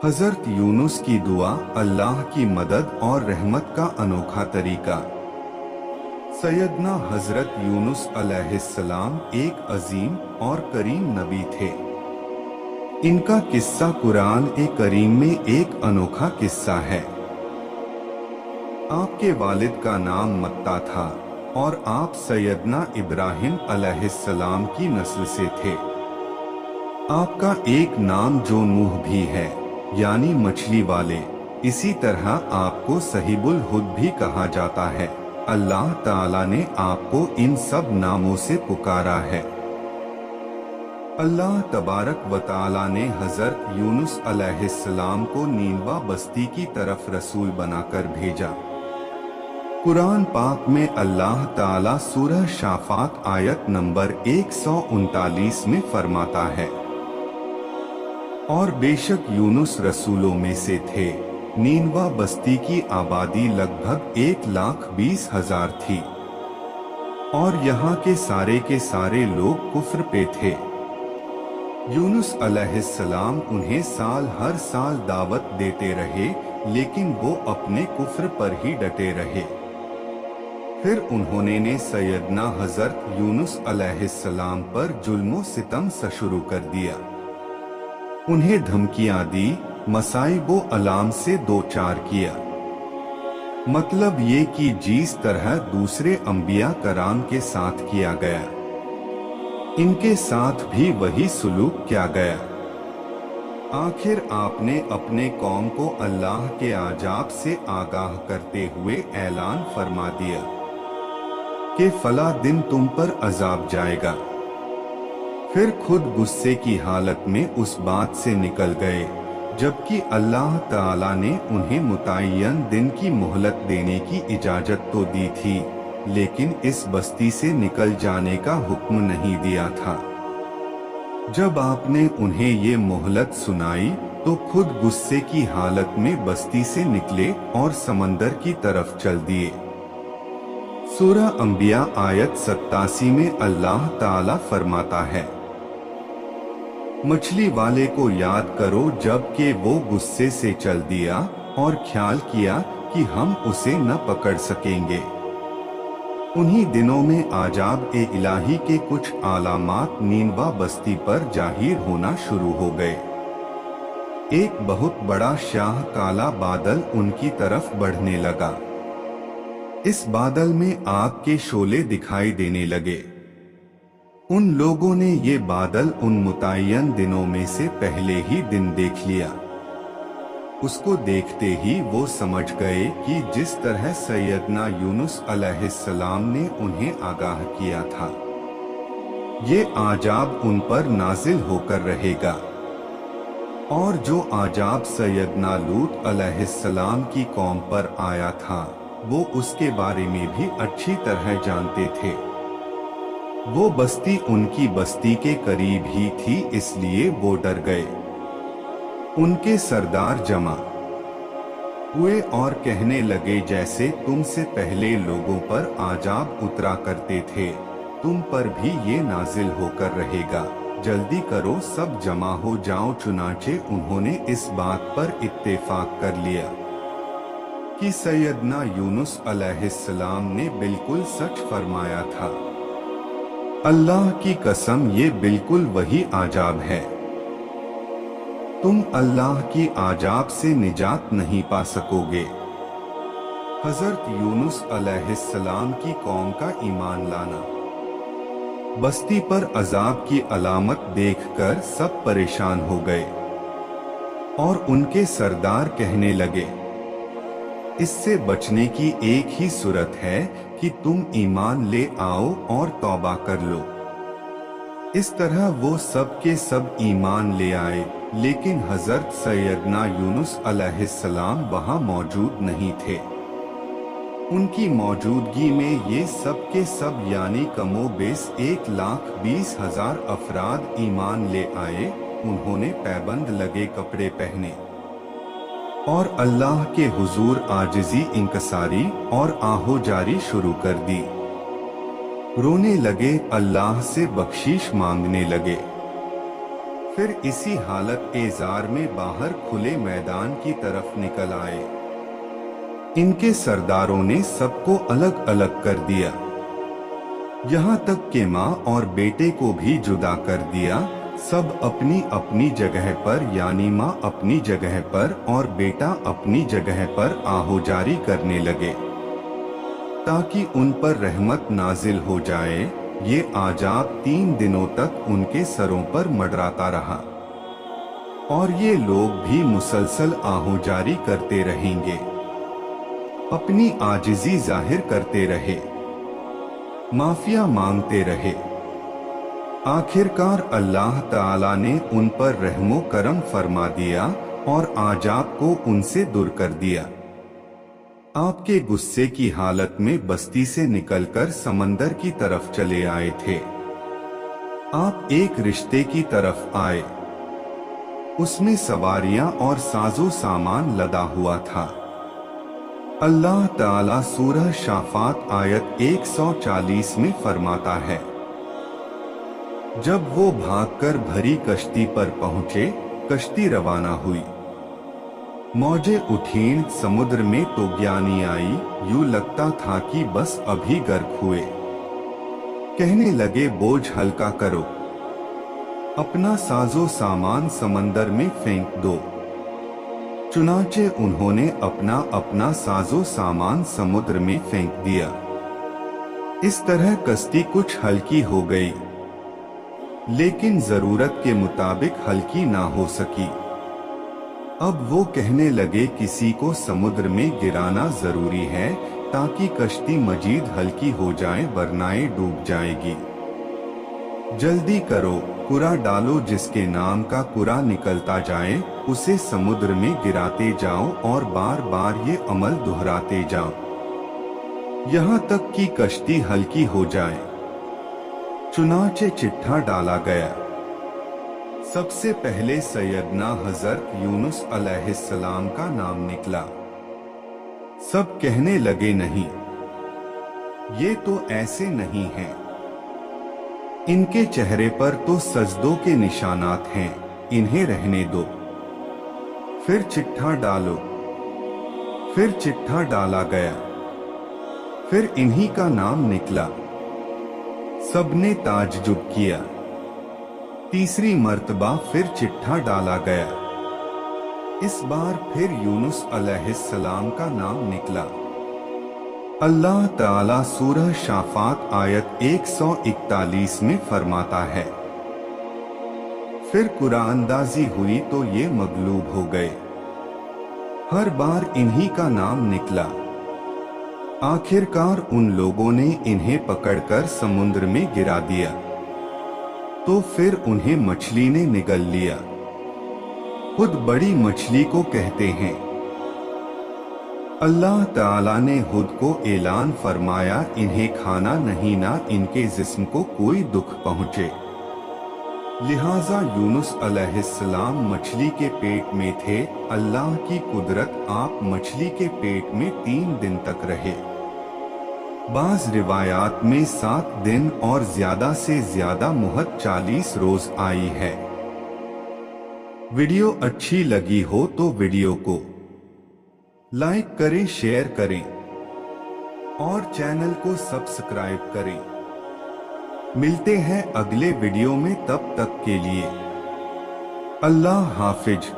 हज़रत यूनुस की दुआ, अल्लाह की मदद और रहमत का अनोखा तरीका। सैयदना हज़रत यूनुस अलैहिस्सलाम एक अजीम और करीम नबी थे। इनका किस्सा कुरान ए करीम में एक अनोखा किस्सा है। आपके वालिद का नाम मत्ता था और आप सैयदना इब्राहिम अलैहिस्सलाम की नस्ल से थे। आपका एक नाम जो नूह भी है, यानी मछली वाले। इसी तरह आपको सहीबुल हुद भी कहा जाता है। अल्लाह ताला ने आपको इन सब नामों से पुकारा है। अल्लाह तबारक व ताला ने हज़रत यूनुस अलैहिस्सलाम को नीनवा बस्ती की तरफ रसूल बनाकर भेजा। कुरान पाक में अल्लाह ताला सूरह शाफात आयत नंबर 139 में फरमाता है, और बेशक यूनुस रसूलों में से थे। नीनवा बस्ती की आबादी लगभग 1,20,000 थी और यहाँ के सारे लोग कुफ्र पे थे। यूनुस अलैहिस्सलाम उन्हें हर साल दावत देते रहे, लेकिन वो अपने कुफ्र पर ही डटे रहे। फिर उन्होंने ने सैयदना हज़रत यूनुस अलैहिस्सलाम पर जुल्मो सितम शुरू कर दिया। उन्हें धमकियां दी, मसाइबो अलाम से दो चार किया। मतलब ये कि जिस तरह दूसरे अंबिया कराम के साथ किया गया, इनके साथ भी वही सुलूक किया गया। आखिर आपने अपने कौम को अल्लाह के आजाब से आगाह करते हुए ऐलान फरमा दिया कि फला दिन तुम पर अजाब जाएगा। फिर खुद गुस्से की हालत में उस बात से निकल गए, जबकि अल्लाह ताला ने उन्हें मुतय्यन दिन की मोहलत देने की इजाजत तो दी थी, लेकिन इस बस्ती से निकल जाने का हुक्म नहीं दिया था। जब आपने उन्हें ये मोहलत सुनाई तो खुद गुस्से की हालत में बस्ती से निकले और समंदर की तरफ चल दिए। सूरह अंबिया आयत 87 में अल्लाह ताला फरमाता है, मछली वाले को याद करो जबकि वो गुस्से से चल दिया और ख्याल किया कि हम उसे न पकड़ सकेंगे। उन्हीं दिनों में आजाब ए इलाही के कुछ आलामात नीनवा बस्ती पर जाहिर होना शुरू हो गए। एक बहुत बड़ा शाह काला बादल उनकी तरफ बढ़ने लगा। इस बादल में आग के शोले दिखाई देने लगे। उन लोगों ने ये बादल उन मुतय्यन दिनों में से पहले ही दिन देख लिया। उसको देखते ही वो समझ गए कि जिस तरह सैयदना यूनुस अलैहिस्सलाम ने उन्हें आगाह किया था, ये आजाब उन पर नाजिल होकर रहेगा। और जो आजाब सैयदना लूत अलैहिस्सलाम की कौम पर आया था, वो उसके बारे में भी अच्छी तरह जानते थे। वो बस्ती उनकी बस्ती के करीब ही थी, इसलिए वो डर गए। उनके सरदार जमा हुए और कहने लगे, जैसे तुमसे पहले लोगों पर आजाब उतरा करते थे, तुम पर भी ये नाजिल होकर रहेगा। जल्दी करो, सब जमा हो जाओ। चुनाचे उन्होंने इस बात पर इत्तेफाक कर लिया कि सैयदना यूनुस अलैहिस्सलाम ने बिल्कुल सच फरमाया था। अल्लाह की कसम, ये बिल्कुल वही आजाब है। तुम अल्लाह की आजाब से निजात नहीं पा सकोगे। हज़रत यूनुस अलैहिस्सलाम की कौम का ईमान लाना। बस्ती पर अजाब की अलामत देखकर सब परेशान हो गए और उनके सरदार कहने लगे, इससे बचने की एक ही सूरत है कि तुम ईमान ले आओ और तौबा कर लो। इस तरह वो सब के सब ईमान ले आए, लेकिन हज़रत सैयदना यूनुस अलैहिस्सलाम वहाँ मौजूद नहीं थे। उनकी मौजूदगी में ये सब के सब यानी कमोबेश 1,20,000 अफराद ईमान ले आए। उन्होंने पैबंद लगे कपड़े पहने और अल्लाह के हुजूर आजिज़ी, इंकसारी और आहोजारी शुरू कर दी। रोने लगे, अल्लाह से बख्शीश मांगने लगे। फिर इसी हालत एजार में बाहर खुले मैदान की तरफ निकल आए। इनके सरदारों ने सबको अलग अलग कर दिया, यहाँ तक कि माँ और बेटे को भी जुदा कर दिया। सब अपनी अपनी जगह पर, यानी माँ अपनी जगह पर और बेटा अपनी जगह पर आहोजारी करने लगे ताकि उन पर रहमत नाजिल हो जाए। ये आजाब 3 दिनों तक उनके सरों पर मंडराता रहा और ये लोग भी मुसलसल आहोजारी करते रहेंगे, अपनी आजिज़ी जाहिर करते रहे, माफिया मांगते रहे। आखिरकार अल्लाह ताला ने उन पर रहमो करम फरमा दिया और आजाब को उनसे दूर कर दिया। आपके गुस्से की हालत में बस्ती से निकलकर समंदर की तरफ चले आए थे। आप एक रिश्ते की तरफ आए, उसमें सवारियां और साजो सामान लदा हुआ था। अल्लाह ताला सूरह शाफात आयत 140 में फरमाता है, जब वो भागकर भरी कश्ती पर पहुंचे, कश्ती रवाना हुई, मौजें उठीं समुद्र में तो ज्ञानी आई, यूं लगता था कि बस अभी गर्क हुए। कहने लगे बोझ हल्का करो, अपना साजो सामान समंदर में फेंक दो। चुनाचे उन्होंने अपना अपना साजो सामान समुद्र में फेंक दिया। इस तरह कश्ती कुछ हल्की हो गई, लेकिन जरूरत के मुताबिक हल्की ना हो सकी। अब वो कहने लगे किसी को समुद्र में गिराना जरूरी है ताकि कश्ती मजीद हल्की हो जाए, वरना ये डूब जाएगी। जल्दी करो, कुरा डालो, जिसके नाम का कुरा निकलता जाए उसे समुद्र में गिराते जाओ और बार बार ये अमल दोहराते जाओ, यहाँ तक कि कश्ती हल्की हो जाए। चुनाचे चिट्ठा डाला गया। सबसे पहले सैयदना हजरत यूनुस अलैहिस्सलाम का नाम निकला। सब कहने लगे नहीं, ये तो ऐसे नहीं हैं, इनके चेहरे पर तो सजदों के निशानात हैं, इन्हें रहने दो। फिर चिट्ठा डालो। फिर चिट्ठा डाला गया। फिर इन्हीं का नाम निकला। सबने ताज्जुब किया। तीसरी मर्तबा फिर चिट्ठा डाला गया। इस बार फिर यूनुस अलैहिस्सलाम का नाम निकला। अल्लाह ताला सूरह शाफात आयत 141 में फरमाता है, फिर कुरानंदाजी हुई तो ये मगलूब हो गए। हर बार इन्हीं का नाम निकला। आखिरकार उन लोगों ने इन्हें पकड़कर समुद्र में गिरा दिया, तो फिर उन्हें मछली ने निगल लिया। खुद बड़ी मछली को कहते हैं। अल्लाह ताला ने हुद को ऐलान फरमाया, इन्हें खाना नहीं, ना इनके जिस्म को कोई दुख पहुँचे। लिहाजा यूनुस अलैहिस्सलाम मछली के पेट में थे। अल्लाह की कुदरत, आप मछली के पेट में 3 दिन तक रहे। बाज रिवायात में 7 दिन और ज्यादा से ज्यादा मुहत 40 रोज आई है। वीडियो अच्छी लगी हो तो वीडियो को लाइक करें, शेयर करें और चैनल को सब्सक्राइब करें। मिलते हैं अगले वीडियो में, तब तक के लिए अल्लाह हाफिज।